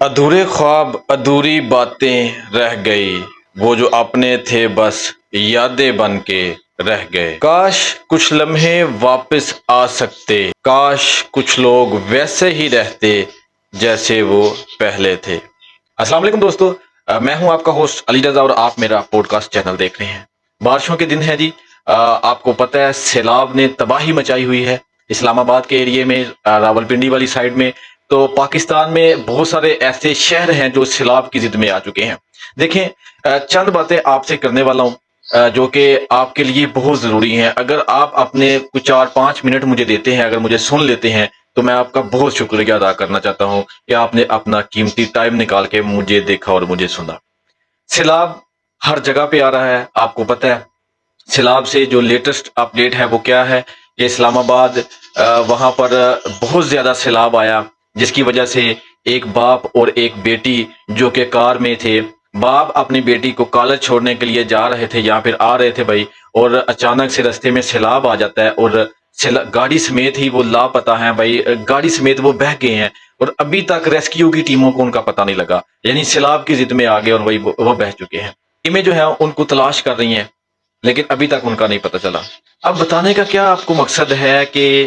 ادھورے خواب ادھوری باتیں رہ گئی، وہ جو اپنے تھے بس یادیں بن کے رہ گئے۔ کاش کچھ لمحے واپس آ سکتے، کاش کچھ لوگ ویسے ہی رہتے جیسے وہ پہلے تھے۔ السلام علیکم دوستو، میں ہوں آپ کا ہوسٹ علی رضا اور آپ میرا پوڈ کاسٹ چینل دیکھ رہے ہیں۔ بارشوں کے دن ہے جی، آپ کو پتہ ہے سیلاب نے تباہی مچائی ہوئی ہے اسلام آباد کے ایریے میں، راولپنڈی والی سائڈ میں۔ تو پاکستان میں بہت سارے ایسے شہر ہیں جو سیلاب کی زد میں آ چکے ہیں۔ دیکھیں، چند باتیں آپ سے کرنے والا ہوں جو کہ آپ کے لیے بہت ضروری ہیں۔ اگر آپ اپنے کچھ 4-5 منٹ مجھے دیتے ہیں، اگر مجھے سن لیتے ہیں، تو میں آپ کا بہت شکریہ ادا کرنا چاہتا ہوں کہ آپ نے اپنا قیمتی ٹائم نکال کے مجھے دیکھا اور مجھے سنا۔ سیلاب ہر جگہ پہ آ رہا ہے، آپ کو پتہ ہے۔ سیلاب سے جو لیٹسٹ اپڈیٹ ہے وہ کیا ہے کہ اسلام آباد وہاں پر بہت زیادہ سیلاب آیا، جس کی وجہ سے ایک باپ اور ایک بیٹی جو کہ کار میں تھے، باپ اپنی بیٹی کو کالج چھوڑنے کے لیے جا رہے تھے یا پھر آ رہے تھے بھائی، اور اچانک سے رستے میں سیلاب آ جاتا ہے اور گاڑی سمیت ہی وہ لاپتہ ہیں بھائی، گاڑی سمیت وہ بہہ گئے ہیں اور ابھی تک ریسکیو کی ٹیموں کو ان کا پتہ نہیں لگا، یعنی سیلاب کی زد میں آ گئے اور وہی وہ بہہ چکے ہیں۔ ٹیمیں جو ہیں ان کو تلاش کر رہی ہیں لیکن ابھی تک ان کا نہیں پتہ چلا۔ اب بتانے کا کیا آپ کو مقصد ہے کہ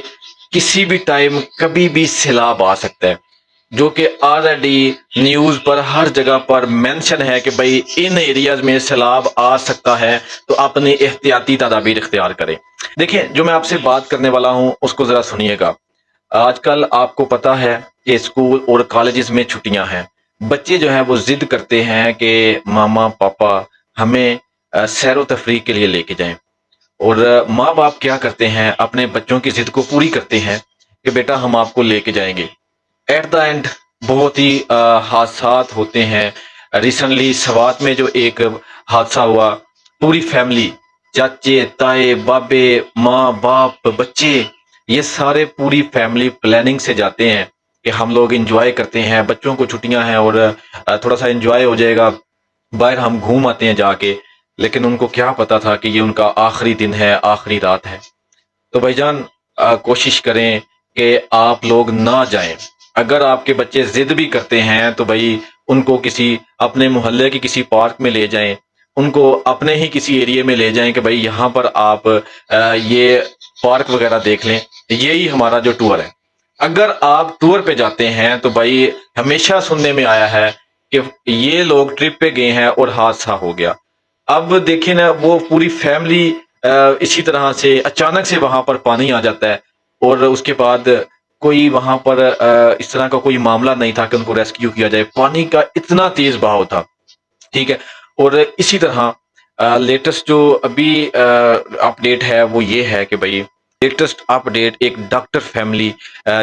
کسی بھی ٹائم کبھی بھی سیلاب آ سکتا ہے، جو کہ آلریڈی نیوز پر ہر جگہ پر مینشن ہے کہ بھائی ان ایریاز میں سیلاب آ سکتا ہے، تو اپنی احتیاطی تدابیر اختیار کریں۔ دیکھیں، جو میں آپ سے بات کرنے والا ہوں اس کو ذرا سنیے گا۔ آج کل آپ کو پتہ ہے کہ اسکول اور کالجز میں چھٹیاں ہیں، بچے جو ہیں وہ ضد کرتے ہیں کہ ماما پاپا ہمیں سیر و تفریح کے لیے لے کے جائیں، اور ماں باپ کیا کرتے ہیں، اپنے بچوں کی ضد کو پوری کرتے ہیں کہ بیٹا ہم آپ کو لے کے جائیں گے۔ ایٹ دا اینڈ بہت ہی حادثات ہوتے ہیں۔ ریسنٹلی سوات میں جو ایک حادثہ ہوا، پوری فیملی، چاچے تائے بابے ماں باپ بچے، یہ سارے پوری فیملی پلاننگ سے جاتے ہیں کہ ہم لوگ انجوائے کرتے ہیں، بچوں کو چھٹیاں ہیں اور تھوڑا سا انجوائے ہو جائے گا، باہر ہم گھوم آتے ہیں جا کے۔ لیکن ان کو کیا پتا تھا کہ یہ ان کا آخری دن ہے، آخری رات ہے۔ تو بھائی جان، کوشش کریں کہ آپ لوگ نہ جائیں۔ اگر آپ کے بچے ضد بھی کرتے ہیں تو بھائی ان کو کسی اپنے محلے کی کسی پارک میں لے جائیں، ان کو اپنے ہی کسی ایریے میں لے جائیں کہ بھائی یہاں پر آپ یہ پارک وغیرہ دیکھ لیں، یہی ہمارا جو ٹور ہے۔ اگر آپ ٹور پہ جاتے ہیں تو بھائی ہمیشہ سننے میں آیا ہے کہ یہ لوگ ٹرپ پہ گئے ہیں اور حادثہ ہو گیا۔ اب دیکھیں نا، وہ پوری فیملی اسی طرح سے اچانک سے وہاں پر پانی آ جاتا ہے، اور اس کے بعد کوئی وہاں پر اس طرح کا کوئی معاملہ نہیں تھا کہ ان کو ریسکیو کیا جائے، پانی کا اتنا تیز بہاؤ تھا، ٹھیک ہے۔ اور اسی طرح لیٹسٹ جو ابھی اپڈیٹ ہے وہ یہ ہے کہ بھائی لیٹسٹ اپڈیٹ، ایک ڈاکٹر فیملی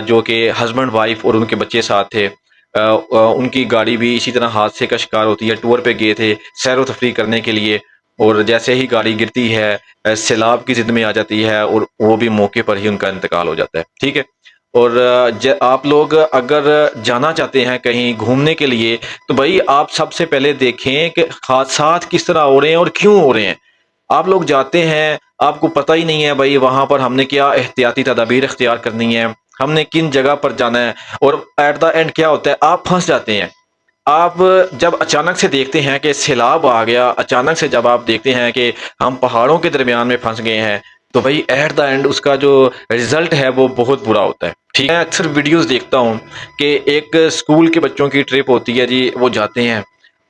جو کہ ہسبینڈ وائف اور ان کے بچے ساتھ تھے، ان کی گاڑی بھی اسی طرح حادثے کا شکار ہوتی ہے۔ ٹور پہ گئے تھے سیر و تفریح کرنے کے لیے، اور جیسے ہی گاڑی گرتی ہے سیلاب کی زد میں آ جاتی ہے اور وہ بھی موقع پر ہی ان کا انتقال ہو جاتا ہے، ٹھیک ہے۔ اور آپ لوگ اگر جانا چاہتے ہیں کہیں گھومنے کے لیے تو بھائی آپ سب سے پہلے دیکھیں کہ حادثات کس طرح ہو رہے ہیں اور کیوں ہو رہے ہیں۔ آپ لوگ جاتے ہیں، آپ کو پتہ ہی نہیں ہے بھائی وہاں پر ہم نے کیا احتیاطی تدابیر اختیار کرنی ہے، ہم نے کن جگہ پر جانا ہے، اور ایٹ دا اینڈ کیا ہوتا ہے، آپ پھنس جاتے ہیں۔ آپ جب اچانک سے دیکھتے ہیں کہ سیلاب آ گیا، اچانک سے جب آپ دیکھتے ہیں کہ ہم پہاڑوں کے درمیان میں پھنس گئے ہیں، تو بھائی ایٹ دا اینڈ اس کا جو رزلٹ ہے وہ بہت برا ہوتا ہے، ٹھیک ہے۔ میں اکثر ویڈیوز دیکھتا ہوں کہ ایک اسکول کے بچوں کی ٹرپ ہوتی ہے جی، وہ جاتے ہیں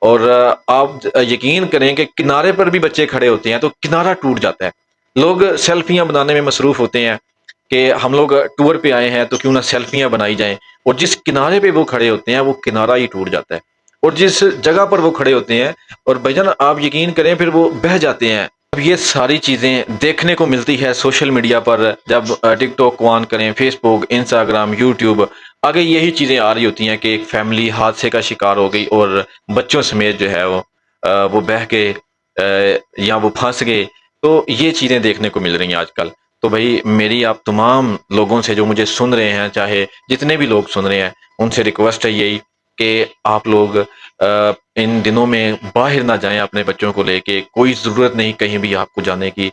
اور آپ یقین کریں کہ کنارے پر بھی بچے کھڑے ہوتے ہیں تو کنارہ ٹوٹ جاتا ہے، لوگ سیلفیاں بنانے میں مصروف ہوتے ہیں کہ ہم لوگ ٹور پہ آئے ہیں تو کیوں نہ سیلفیاں بنائی جائیں، اور جس کنارے پہ وہ کھڑے ہوتے ہیں وہ کنارہ ہی ٹوٹ جاتا ہے، اور جس جگہ پر وہ کھڑے ہوتے ہیں اور بھائی جان آپ یقین کریں پھر وہ بہہ جاتے ہیں۔ اب یہ ساری چیزیں دیکھنے کو ملتی ہے سوشل میڈیا پر، جب ٹک ٹاک آن کریں، فیس بک، انسٹاگرام، یوٹیوب، آگے یہی چیزیں آ رہی ہوتی ہیں کہ ایک فیملی حادثے کا شکار ہو گئی اور بچوں سمیت جو ہے وہ بہہ کے یا وہ پھنس گئے۔ تو یہ چیزیں دیکھنے کو مل رہی ہیں آج کل۔ تو بھائی میری آپ تمام لوگوں سے جو مجھے سن رہے ہیں، چاہے جتنے بھی لوگ سن رہے ہیں، ان سے ریکویسٹ ہے یہی کہ آپ لوگ ان دنوں میں باہر نہ جائیں اپنے بچوں کو لے کے، کوئی ضرورت نہیں کہیں بھی آپ کو جانے کی،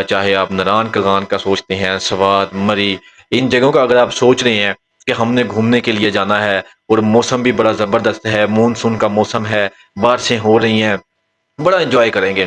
چاہے آپ نران کلان کا سوچتے ہیں، سوات، مری، ان جگہوں کا اگر آپ سوچ رہے ہیں کہ ہم نے گھومنے کے لیے جانا ہے اور موسم بھی بڑا زبردست ہے، مونسون کا موسم ہے، بارشیں ہو رہی ہیں، بڑا انجوائے کریں گے،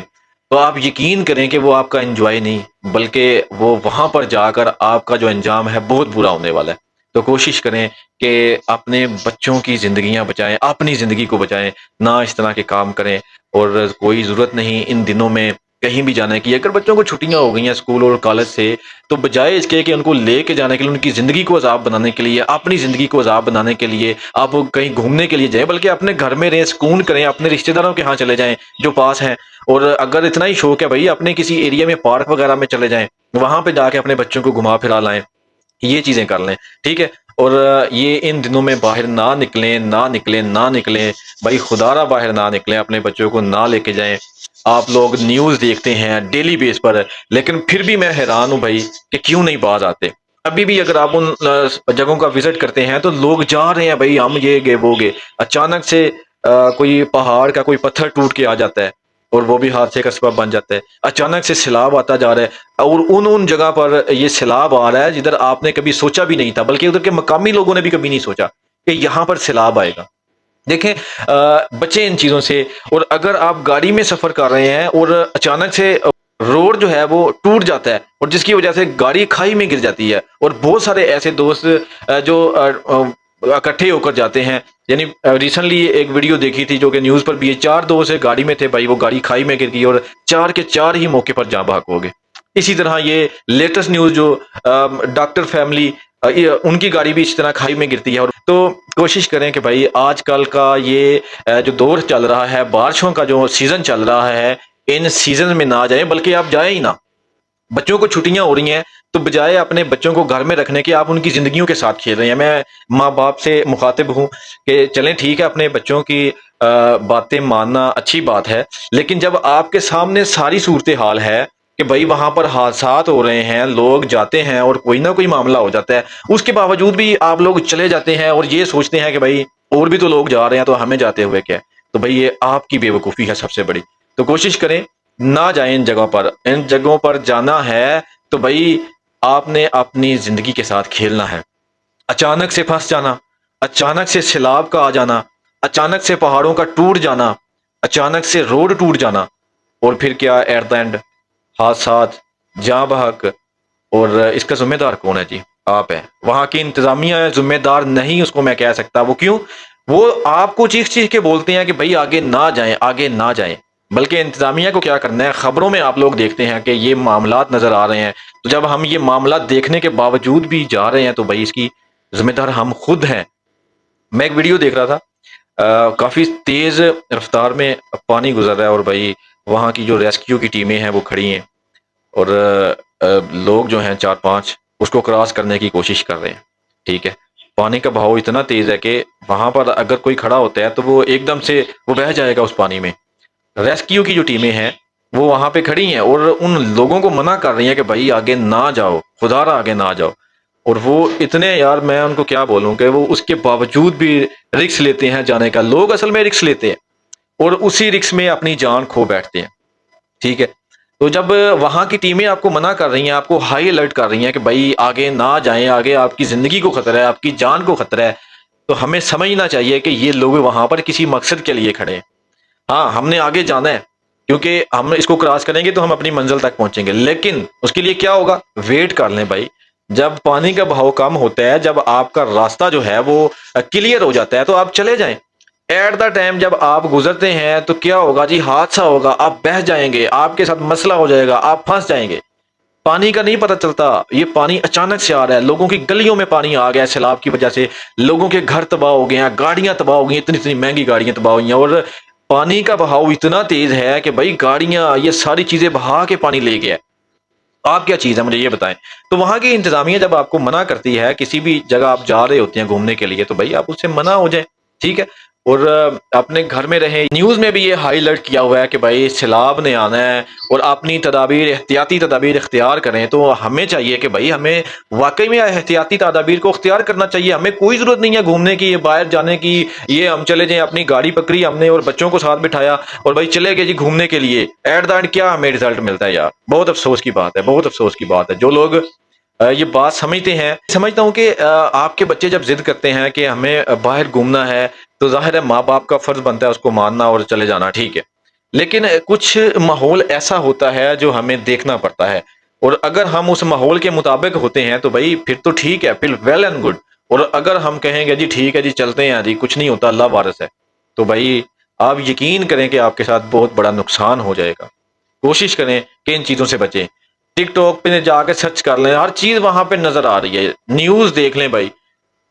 تو آپ یقین کریں کہ وہ آپ کا انجوائے نہیں بلکہ وہ وہاں پر جا کر آپ کا جو انجام ہے بہت برا ہونے والا ہے۔ تو کوشش کریں کہ اپنے بچوں کی زندگیاں بچائیں، اپنی زندگی کو بچائیں، نہ اس طرح کے کام کریں، اور کوئی ضرورت نہیں ان دنوں میں کہیں بھی جانے کی۔ اگر بچوں کو چھٹیاں ہو گئی ہیں اسکول اور کالج سے، تو بجائے اس کے کہ ان کو لے کے جانے کے لیے، ان کی زندگی کو عذاب بنانے کے لیے، اپنی زندگی کو عذاب بنانے کے لیے آپ کہیں گھومنے کے لیے جائیں، بلکہ اپنے گھر میں رہیں، سکون کریں، اپنے رشتہ داروں کے ہاں چلے جائیں جو پاس ہیں۔ اور اگر اتنا ہی شوق ہے بھائی، اپنے کسی ایریا میں پارک وغیرہ میں چلے جائیں، وہاں پہ جا کے اپنے بچوں کو گھما پھرا لائیں، یہ چیزیں کر لیں، ٹھیک ہے۔ اور یہ ان دنوں میں باہر نہ نکلیں، نہ نکلیں، نہ نکلیں بھائی، خدا را باہر نہ نکلیں، اپنے بچوں کو نہ لے کے جائیں۔ آپ لوگ نیوز دیکھتے ہیں ڈیلی بیس پر، لیکن پھر بھی میں حیران ہوں بھائی کہ کیوں نہیں باز آتے۔ ابھی بھی اگر آپ ان جگہوں کا وزٹ کرتے ہیں تو لوگ جا رہے ہیں بھائی، ہم یہ گئے وہ گئے، اچانک سے کوئی پہاڑ کا کوئی پتھر ٹوٹ کے آ جاتا ہے اور وہ بھی حادثے کا سبب بن جاتا ہے، اچانک سے سیلاب آتا جا رہا ہے، اور ان جگہ پر یہ سیلاب آ رہا ہے جدھر آپ نے کبھی سوچا بھی نہیں تھا، بلکہ ادھر کے مقامی لوگوں نے بھی کبھی نہیں سوچا کہ یہاں پر سیلاب آئے گا۔ دیکھیں، بچیں ان چیزوں سے۔ اور اگر آپ گاڑی میں سفر کر رہے ہیں اور اچانک سے روڈ جو ہے وہ ٹوٹ جاتا ہے، اور جس کی وجہ سے گاڑی کھائی میں گر جاتی ہے، اور بہت سارے ایسے دوست جو اکٹھے ہو کر جاتے ہیں، یعنی ریسنٹلی ایک ویڈیو دیکھی تھی جو کہ نیوز پر بھی ہے، 4 دوست گاڑی میں تھے بھائی، وہ گاڑی کھائی میں گر گئی اور 4 کے 4 ہی موقع پر جاں بحق ہو گئے۔ اسی طرح یہ لیٹسٹ نیوز جو ڈاکٹر فیملی، ان کی گاڑی بھی اس طرح کھائی میں گرتی ہے۔ اور تو کوشش کریں کہ بھائی آج کل کا یہ جو دور چل رہا ہے، بارشوں کا جو سیزن چل رہا ہے، ان سیزن میں نہ جائیں، بلکہ آپ جائیں ہی نہ۔ بچوں کو چھٹیاں ہو رہی ہیں تو بجائے اپنے بچوں کو گھر میں رکھنے کے، آپ ان کی زندگیوں کے ساتھ کھیل رہے ہیں۔ میں ماں باپ سے مخاطب ہوں کہ چلیں ٹھیک ہے، اپنے بچوں کی باتیں ماننا اچھی بات ہے، لیکن جب آپ کے سامنے ساری صورتحال ہے کہ بھائی وہاں پر حادثات ہو رہے ہیں، لوگ جاتے ہیں اور کوئی نہ کوئی معاملہ ہو جاتا ہے، اس کے باوجود بھی آپ لوگ چلے جاتے ہیں اور یہ سوچتے ہیں کہ بھائی اور بھی تو لوگ جا رہے ہیں تو ہمیں جاتے ہوئے کیا ہے؟ تو بھائی یہ آپ کی بے وقوفی ہے سب سے بڑی۔ تو کوشش کریں نہ جائیں ان جگہوں پر۔ ان جگہوں پر جانا ہے تو بھائی آپ نے اپنی زندگی کے ساتھ کھیلنا ہے۔ اچانک سے پھنس جانا، اچانک سے سیلاب کا آ جانا، اچانک سے پہاڑوں کا ٹوٹ جانا، اچانک سے روڈ ٹوٹ جانا، اور پھر کیا ایٹ دا اینڈ حادثات، جاں بحق۔ اور اس کا ذمہ دار کون ہے جی؟ آپ ہیں۔ وہاں کی انتظامیہ ذمہ دار نہیں، اس کو میں کہہ سکتا۔ وہ کیوں؟ وہ آپ کو چیخ چیخ کے بولتے ہیں کہ بھائی آگے نہ جائیں، آگے نہ جائیں، بلکہ انتظامیہ کو کیا کرنا ہے؟ خبروں میں آپ لوگ دیکھتے ہیں کہ یہ معاملات نظر آ رہے ہیں، تو جب ہم یہ معاملات دیکھنے کے باوجود بھی جا رہے ہیں تو بھائی اس کی ذمہ دار ہم خود ہیں۔ میں ایک ویڈیو دیکھ رہا تھا، کافی تیز رفتار میں پانی گزر رہا ہے، اور بھائی وہاں کی جو ریسکیو کی ٹیمیں ہیں وہ کھڑی ہیں، اور لوگ جو ہیں 4-5 اس کو کراس کرنے کی کوشش کر رہے ہیں، ٹھیک ہے۔ پانی کا بہاؤ اتنا تیز ہے کہ وہاں پر اگر کوئی کھڑا ہوتا ہے تو وہ ایک دم سے وہ بہہ جائے گا اس پانی میں۔ ریسکیو کی جو ٹیمیں ہیں وہ وہاں پہ کھڑی ہیں اور ان لوگوں کو منع کر رہی ہیں کہ بھائی آگے نہ جاؤ، خدا را آگے نہ جاؤ۔ اور وہ اتنے، یار میں ان کو کیا بولوں کہ وہ اس کے باوجود بھی رکس لیتے ہیں جانے کا۔ لوگ اصل میں رکس لیتے ہیں اور اسی رکس میں اپنی جان کھو بیٹھتے ہیں، ٹھیک ہے۔ تو جب وہاں کی ٹیمیں آپ کو منع کر رہی ہیں، آپ کو ہائی الرٹ کر رہی ہیں کہ بھائی آگے نہ جائیں، آگے آپ کی زندگی کو خطرہ ہے، آپ کی جان کو خطرہ ہے، تو ہمیں سمجھنا چاہیے کہ یہ لوگ وہاں پر کسی مقصد کے لیے کھڑے ہیں۔ ہاں ہم نے آگے جانا ہے کیونکہ ہم اس کو کراس کریں گے تو ہم اپنی منزل تک پہنچیں گے، لیکن اس کے لیے کیا ہوگا؟ ویٹ کر لیں بھائی۔ جب پانی کا بہاؤ کم ہوتا ہے، جب آپ کا راستہ جو ہے وہ کلیئر ہو جاتا ہے تو آپ چلے جائیں۔ ایٹ دا ٹائم جب آپ گزرتے ہیں تو کیا ہوگا جی؟ حادثہ ہوگا، آپ بہہ جائیں گے، آپ کے ساتھ مسئلہ ہو جائے گا، آپ پھنس جائیں گے۔ پانی کا نہیں پتہ چلتا، یہ پانی اچانک سے آ رہا ہے، لوگوں کی گلیوں میں پانی آ گیا ہے سیلاب کی وجہ سے، لوگوں کے گھر تباہ ہو گئے ہیں، گاڑیاں تباہ ہو گئی ہیں، اتنی اتنی مہنگی گاڑیاں تباہ ہوئی ہیں، اور پانی کا بہاؤ اتنا تیز ہے کہ بھائی گاڑیاں یہ ساری چیزیں بہا کے پانی لے گیا ہے۔ آپ کیا چیز ہے مجھے یہ بتائیں۔ تو وہاں کی انتظامیہ جب آپ کو منع کرتی ہے، کسی بھی جگہ آپ جا رہے ہوتے ہیں گھومنے کے لیے، تو بھائی آپ اس سے منع ہو جائیں، ٹھیک ہے، اور اپنے گھر میں رہیں۔ نیوز میں بھی یہ ہائی الرٹ کیا ہوا ہے کہ بھائی سیلاب نے آنا ہے اور اپنی تدابیر، احتیاطی تدابیر اختیار کریں۔ تو ہمیں چاہیے کہ بھائی ہمیں واقعی میں احتیاطی تدابیر کو اختیار کرنا چاہیے۔ ہمیں کوئی ضرورت نہیں ہے گھومنے کی، باہر جانے کی، یہ ہم چلے جائیں، اپنی گاڑی پکڑی ہم نے اور بچوں کو ساتھ بٹھایا اور بھائی چلے گئے جی گھومنے کے لیے، ایٹ دا اینڈ کیا ہمیں رزلٹ ملتا ہے؟ یار بہت افسوس کی بات ہے، بہت افسوس کی بات ہے۔ جو لوگ یہ بات سمجھتے ہیں. سمجھتا ہوں کہ آپ کے بچے جب ضد کرتے ہیں کہ ہمیں باہر گھومنا ہے تو ظاہر ہے ماں باپ کا فرض بنتا ہے اس کو ماننا اور چلے جانا، ٹھیک ہے. لیکن کچھ ماحول ایسا ہوتا ہے جو ہمیں دیکھنا پڑتا ہے، اور اگر ہم اس ماحول کے مطابق ہوتے ہیں تو بھائی پھر تو ٹھیک ہے، پھر ویل اینڈ گڈ. اور اگر ہم کہیں گے جی ٹھیک ہے جی چلتے ہیں جی کچھ نہیں ہوتا اللہ وارث ہے، تو بھائی آپ یقین کریں کہ آپ کے ساتھ بہت بڑا نقصان ہو جائے گا. کوشش کریں کہ ان چیزوں سے بچیں. ٹک ٹاک پہ جا کے سرچ کر لیں، ہر چیز وہاں پہ نظر آ رہی ہے. نیوز دیکھ لیں بھائی،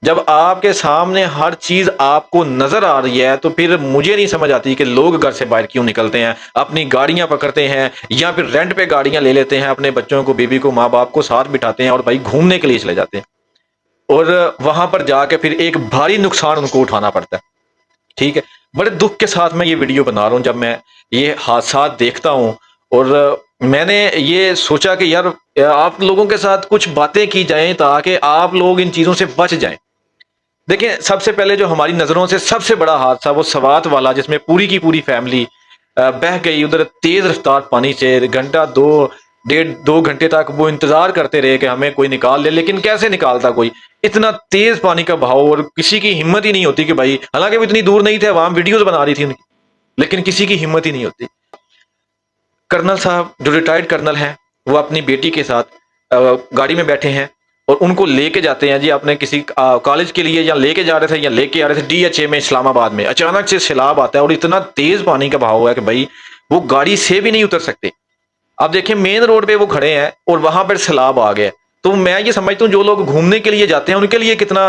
جب آپ کے سامنے ہر چیز آپ کو نظر آ رہی ہے تو پھر مجھے نہیں سمجھ آتی کہ لوگ گھر سے باہر کیوں نکلتے ہیں، اپنی گاڑیاں پکڑتے ہیں یا پھر رینٹ پہ گاڑیاں لے لیتے ہیں، اپنے بچوں کو، بیوی کو، ماں باپ کو ساتھ بٹھاتے ہیں اور بھائی گھومنے کے لیے چلے جاتے ہیں، اور وہاں پر جا کے پھر ایک بھاری نقصان ان کو اٹھانا پڑتا ہے. ٹھیک ہے، بڑے دکھ کے ساتھ میں یہ ویڈیو بنا رہا ہوں جب میں یہ حادثات دیکھتا ہوں. اور میں نے یہ سوچا کہ یار آپ لوگوں کے ساتھ کچھ باتیں کی جائیں تاکہ آپ لوگ ان چیزوں سے بچ جائیں. دیکھیں، سب سے پہلے جو ہماری نظروں سے سب سے بڑا حادثہ وہ سوات والا، جس میں پوری کی پوری فیملی بہہ گئی ادھر تیز رفتار پانی سے. گھنٹہ دو گھنٹے تک وہ انتظار کرتے رہے کہ ہمیں کوئی نکال لے، لیکن کیسے نکالتا کوئی؟ اتنا تیز پانی کا بہاؤ، اور کسی کی ہمت ہی نہیں ہوتی کہ بھائی، حالانکہ وہ اتنی دور نہیں تھے، عوام ویڈیوز بنا رہی تھی ان کی، لیکن کسی کی ہمت ہی نہیں ہوتی. کرنل صاحب جو ریٹائرڈ کرنل ہیں، وہ اپنی بیٹی کے ساتھ گاڑی میں بیٹھے ہیں اور ان کو لے کے جاتے ہیں جی اپنے کسی کالج کے لیے، یا لے کے جا رہے تھے یا لے کے آ رہے تھے ڈی ایچ اے میں اسلام آباد میں. اچانک سے سیلاب آتا ہے اور اتنا تیز پانی کا بہاؤ ہے کہ بھائی وہ گاڑی سے بھی نہیں اتر سکتے. آپ دیکھیں مین روڈ پہ وہ کھڑے ہیں اور وہاں پر سیلاب آ گئے. تو میں یہ سمجھتا ہوں جو لوگ گھومنے کے لیے جاتے ہیں ان کے لیے کتنا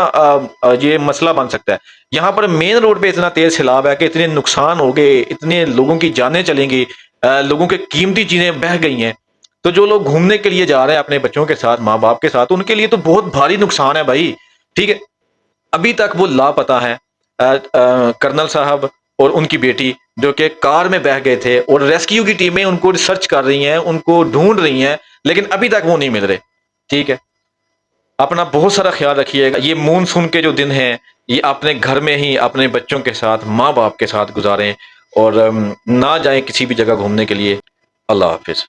یہ مسئلہ بن سکتا ہے. یہاں پر مین روڈ پہ اتنا تیز سیلاب ہے کہ اتنے نقصان ہو گئے، اتنے لوگوں کی جانیں چلیں گی، لوگوں کے قیمتی چیزیں بہہ گئی ہیں. تو جو لوگ گھومنے کے لیے جا رہے ہیں اپنے بچوں کے ساتھ، ماں باپ کے ساتھ، ان کے لیے تو بہت بھاری نقصان ہے بھائی. ٹھیک ہے، ابھی تک وہ لاپتہ ہیں کرنل صاحب اور ان کی بیٹی، جو کہ کار میں بہہ گئے تھے، اور ریسکیو کی ٹیمیں ان کو ریسرچ کر رہی ہیں، ان کو ڈھونڈ رہی ہیں، لیکن ابھی تک وہ نہیں مل رہے. ٹھیک ہے، اپنا بہت سارا خیال رکھیے گا. یہ مونسون کے جو دن ہیں یہ اپنے گھر میں ہی اپنے بچوں کے ساتھ، ماں باپ کے ساتھ گزاریں، اور نہ جائیں کسی بھی جگہ گھومنے کے لیے. اللہ حافظ.